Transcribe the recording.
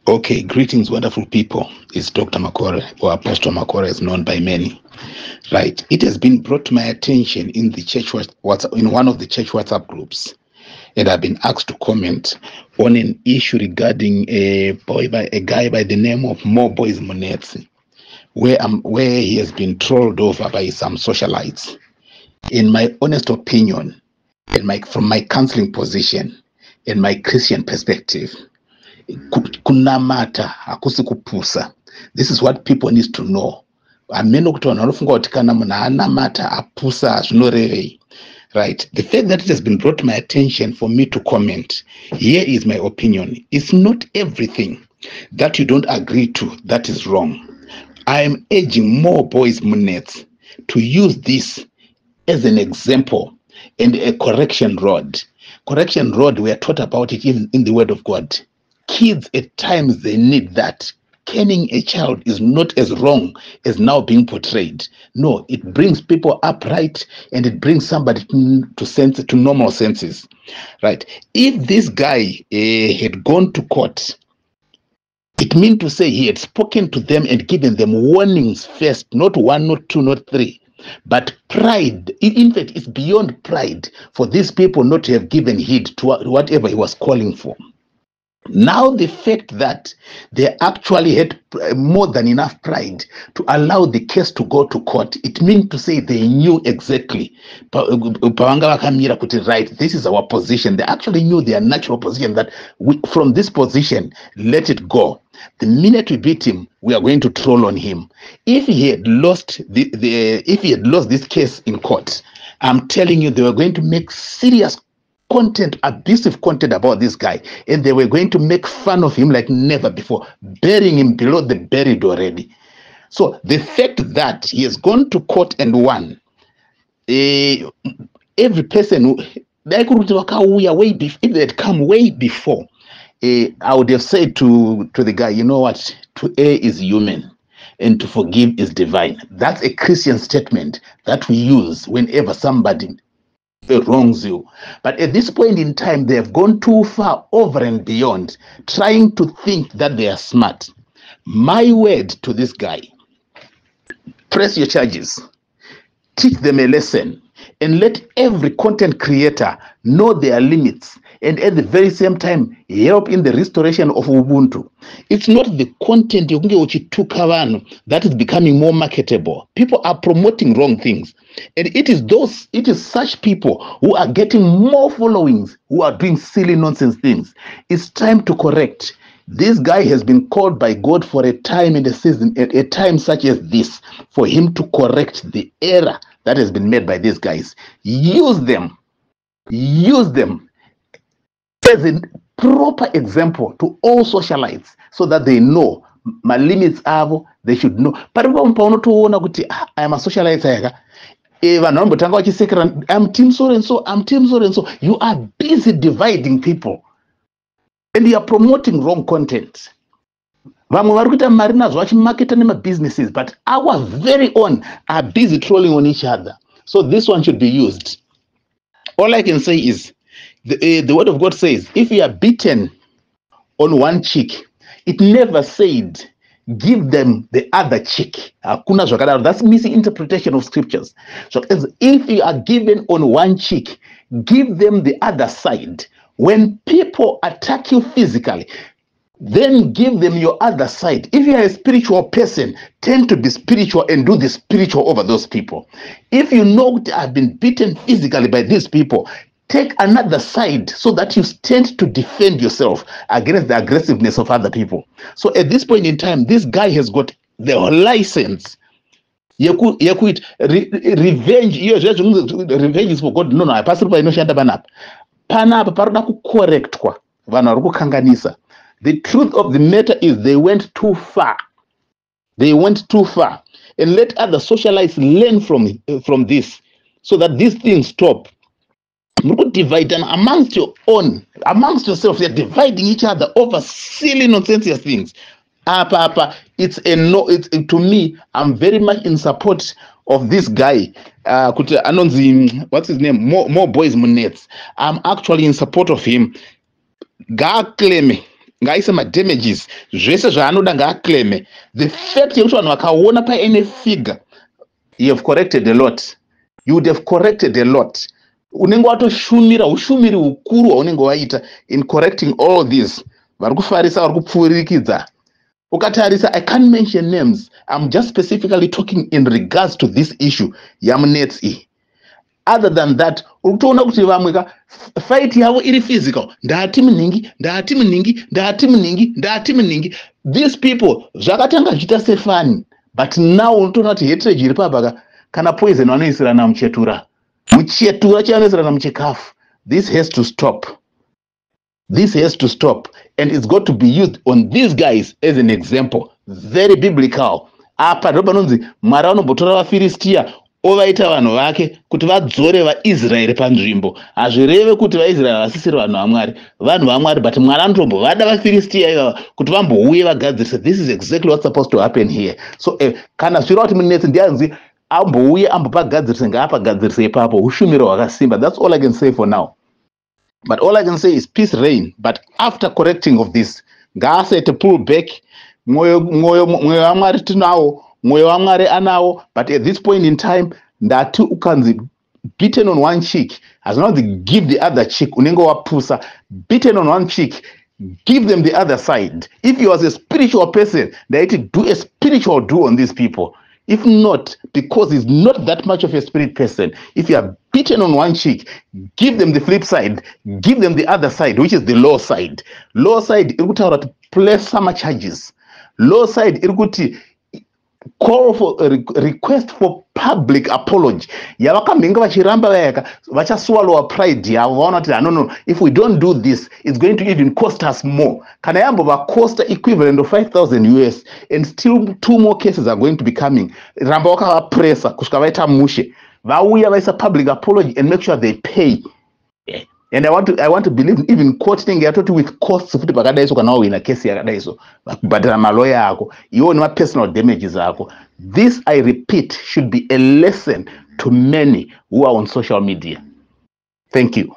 Okay, greetings, wonderful people. It's Dr. Makore, or Apostle Makore, is known by many. Right. It has been brought to my attention in the church WhatsApp, in one of the church WhatsApp groups, and I've been asked to comment on an issue regarding a guy by the name of Moreboys Ngachive, where he has been trolled over by some socialites. In my honest opinion, from my counseling position, in my Christian perspective, kunamata hakusi kupusa. This is what people need to know. Ameno kuti vanhu vanofunga kuti kana munhu anamata apusa hazvinorevei. Right. The fact that it has been brought to my attention for me to comment, here is my opinion. It's not everything that you don't agree to that is wrong. I am urging Moreboys Ngachive to use this as an example and a correction rod. Correction rod, we are taught about it in the Word of God. Kids at times they need that. Caning a child is not as wrong as now being portrayed. No, it brings people upright and it brings somebody to normal senses. Right? If this guy had gone to court, it means to say he had spoken to them and given them warnings first, not one, not two, not three. But pride, in fact, it's beyond pride for these people not to have given heed to whatever he was calling for. Now the fact that they actually had more than enough pride to allow the case to go to court, it means to say they knew exactly, right, this is our position. They actually knew their natural position, that from this position, let it go. The minute we beat him, we are going to troll on him. If he had lost if he had lost this case in court, I'm telling you, they were going to make serious content, abusive content about this guy, and they were going to make fun of him like never before, burying him below the buried already. So the fact that he has gone to court and won, every person who, if they had come way before, I would have said to the guy, you know what, to err is human and to forgive is divine. That's a Christian statement that we use whenever somebody wrongs you. But at this point in time, they have gone too far over and beyond, trying to think that they are smart. My word to this guy: press your charges, teach them a lesson, and let every content creator know their limits, and at the very same time help in the restoration of Ubuntu. It's not the content that is becoming more marketable. People are promoting wrong things, and it is such people who are getting more followings, who are doing silly nonsense things. It's time to correct. This guy has been called by God for a time in the season, at a time such as this, for him to correct the error that has been made by these guys. Use them as a proper example to all socialites, so that they know my limits are, they should know. But I am a socialite. I'm team so and so, I'm team so and so. You are busy dividing people, and you are promoting wrong content. Businesses, but our very own are busy trolling on each other. So this one should be used. All I can say is, the Word of God says, if you are beaten on one cheek, it never said give them the other cheek. That's misinterpretation of scriptures. So if you are given on one cheek, give them the other side. When people attack you physically, then give them your other side. If you are a spiritual person, tend to be spiritual and do the spiritual over those people. If you know that I've been beaten physically by these people, take another side so that you stand to defend yourself against the aggressiveness of other people. So at this point in time, this guy has got the license. Revenge. Revenge is for God. No, I pass it by no shanda banap. Panap parna ku correct kwa. Vanaruku kanganisa. The truth of the matter is they went too far. They went too far. And let other socialites learn from this, so that these things stop. Divide them amongst yourself. You're dividing each other over silly nonsensical things. It's a no. To me, I'm very much in support of this guy. What's his name? Moreboys Ngachive. I'm actually in support of him. God claim ngaise madamages zvese zvaanoda ngaaclaime. The fact yekuti vanhu vakaona paine figure, you have corrected a lot. You would have corrected a lot. Unenge watoshumira ushumiri hukuru hwaunenge waita in correcting all this. Vari kufarisa, vari kupfuurikidza. Ukatarisa, I can't mention names. I'm just specifically talking in regards to this issue yamunetsi. Other than that, utoona kuti vamwe fight yavo iri physical. Ndati mningi. These people zvakatanga zviita sefani, but now unotoona kuti hatred iri pabaka kana poison vanoisirana muchetura chanoisirana muchikafu. This has to stop. This has to stop, and it's got to be used on these guys as an example. Very biblical. Apa ndo panonzi Mwari anombotora vaFiristia ovaita vanhu vake kuti vadzore vaIsraeri panzvimbo. Hazvireve kuti vaIsraeri vasisiri vanhu vaMwari, vanhu vaMwari, but Mwari anotombovada vaFiristia ivava kuti vambouye vagadzirise. This is exactly what's supposed to happen here. So kana zviro kuti munetsi ndianzi ambouye ambopagadzirise ngaapagadzirise ipapo ushumiro hwakasimba. That's all I can say for now. But all I can say is peace reign. But after correcting of this, ngaasete pull back. Mwoyo waMwari tinawo, mwoyo waMwari anawo. But at this point in time, ndati ukanzi beaten on one cheek, as long as they give the other cheek, unenge wapusa, beaten on one cheek, give them the other side. If you are a spiritual person, they need to do a spiritual do on these people. If not, because he's not that much of a spirit person, if you are beaten on one cheek, give them the flip side, give them the other side, which is the low side. Low side, irukutaura to place some charges. Low side, irukuti call for a request for public apology. Yavakamenga vachiramba vayaka vachaswallowa pride yavo vaona kuti no, if we don't do this, it's going to even cost us more. Kana yambo vacosta equivalent of 5,000 US, and still 2 more cases are going to be coming. Ramba vakavapressa kusvika vaita mushe vauya vaisa public apology and make sure they pay. And I want to believe even court thing yatoti with costs futi pakadaiso kana wina case yakadaiso kubhadhara malawyer ako iwo nema personal damages ako. This, I repeat, should be a lesson to many who are on social media. Thank you.